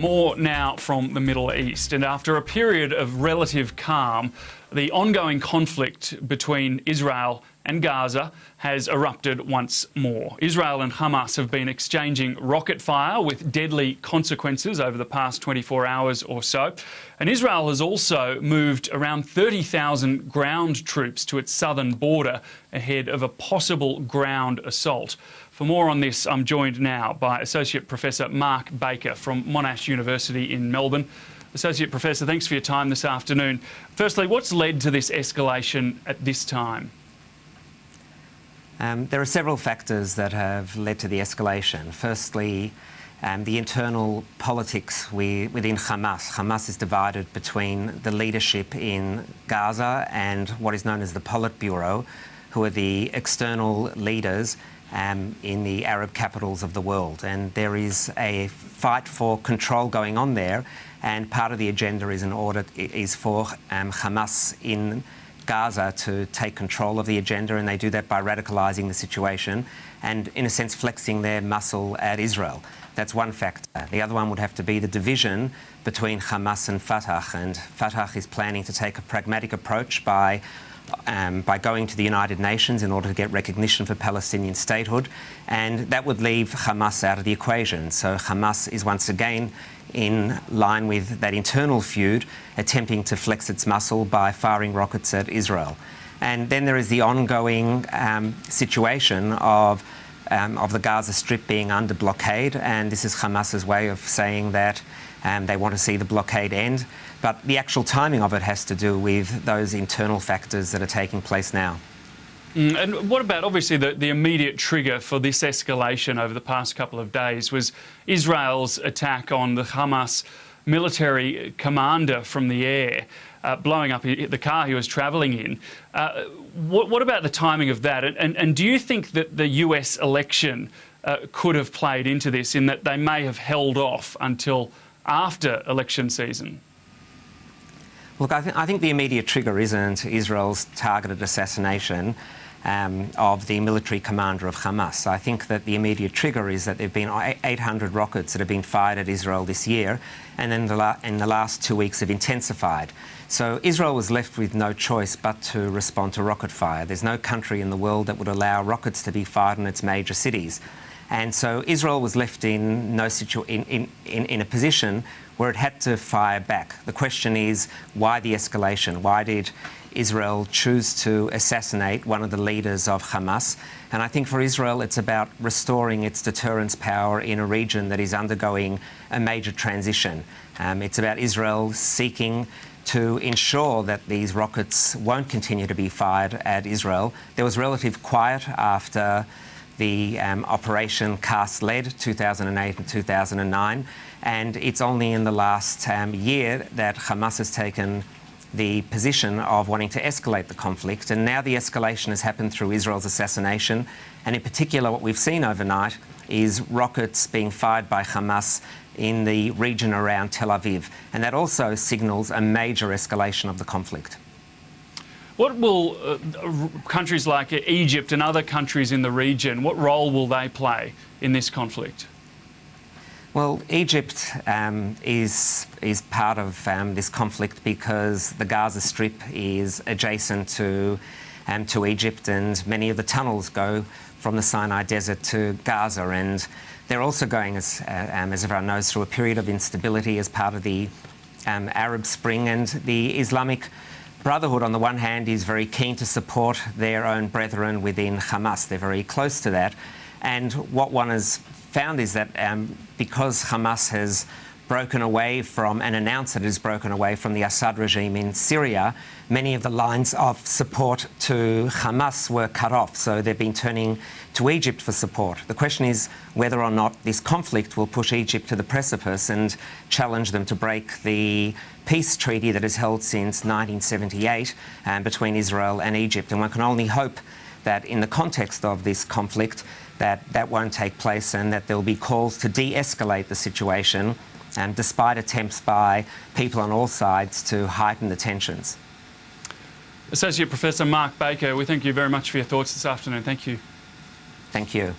More now from the Middle East, and after a period of relative calm, the ongoing conflict between Israel and Gaza has erupted once more. Israel and Hamas have been exchanging rocket fire with deadly consequences over the past 24 hours or so. And Israel has also moved around 30,000 ground troops to its southern border ahead of a possible ground assault. For more on this, I'm joined now by Associate Professor Mark Baker from Monash University in Melbourne. Associate Professor, thanks for your time this afternoon. Firstly, what's led to this escalation at this time? There are several factors that have led to the escalation. Firstly, the internal politics within Hamas. Hamas is divided between the leadership in Gaza and what is known as the Politburo, who are the external leaders in the Arab capitals of the world. And there is a fight for control going on there, and part of the agenda is for Hamas in Gaza to take control of the agenda, and they do that by radicalising the situation and, in a sense, flexing their muscle at Israel. That's one factor. The other one would have to be the division between Hamas and Fatah, and Fatah is planning to take a pragmatic approach by going to the United Nations in order to get recognition for Palestinian statehood, and that would leave Hamas out of the equation. So Hamas is once again in line with that internal feud, attempting to flex its muscle by firing rockets at Israel. And then there is the ongoing situation of the Gaza Strip being under blockade, and this is Hamas's way of saying that they want to see the blockade end. But the actual timing of it has to do with those internal factors that are taking place now. And what about, obviously, the immediate trigger for this escalation over the past couple of days was Israel's attack on the Hamas military commander from the air, blowing up the car he was travelling in. What about the timing of that? And do you think that the US election could have played into this, in that they may have held off until after election season? Look, I think the immediate trigger isn't Israel's targeted assassination of the military commander of Hamas. I think that the immediate trigger is that there have been 800 rockets that have been fired at Israel this year, and then in the last 2 weeks have intensified. So Israel was left with no choice but to respond to rocket fire. There's no country in the world that would allow rockets to be fired in its major cities. And so Israel was left in a position where it had to fire back. The question is, why the escalation? Why did Israel choose to assassinate one of the leaders of Hamas? And I think for Israel, it's about restoring its deterrence power in a region that is undergoing a major transition. It's about Israel seeking to ensure that these rockets won't continue to be fired at Israel. There was relative quiet after the Operation Cast Lead, 2008 and 2009, and it's only in the last year that Hamas has taken the position of wanting to escalate the conflict, and now the escalation has happened through Israel's assassination, and in particular what we've seen overnight is rockets being fired by Hamas in the region around Tel Aviv, and that also signals a major escalation of the conflict. What will countries like Egypt and other countries in the region, what role will they play in this conflict? Well, Egypt is part of this conflict because the Gaza Strip is adjacent to Egypt, and many of the tunnels go from the Sinai Desert to Gaza, and they're also going, as everyone knows, through a period of instability as part of the Arab Spring. And the Islamic Brotherhood, on the one hand, is very keen to support their own brethren within Hamas. They're very close to that. And what one has found is that because Hamas has broken away from and announced that it has broken away from the Assad regime in Syria, many of the lines of support to Hamas were cut off. So they've been turning to Egypt for support. The question is whether or not this conflict will push Egypt to the precipice and challenge them to break the peace treaty that has held since 1978 between Israel and Egypt. And one can only hope that in the context of this conflict that won't take place, and that there'll be calls to de-escalate the situation, despite attempts by people on all sides to heighten the tensions. Associate Professor Mark Baker, we thank you very much for your thoughts this afternoon. Thank you. Thank you.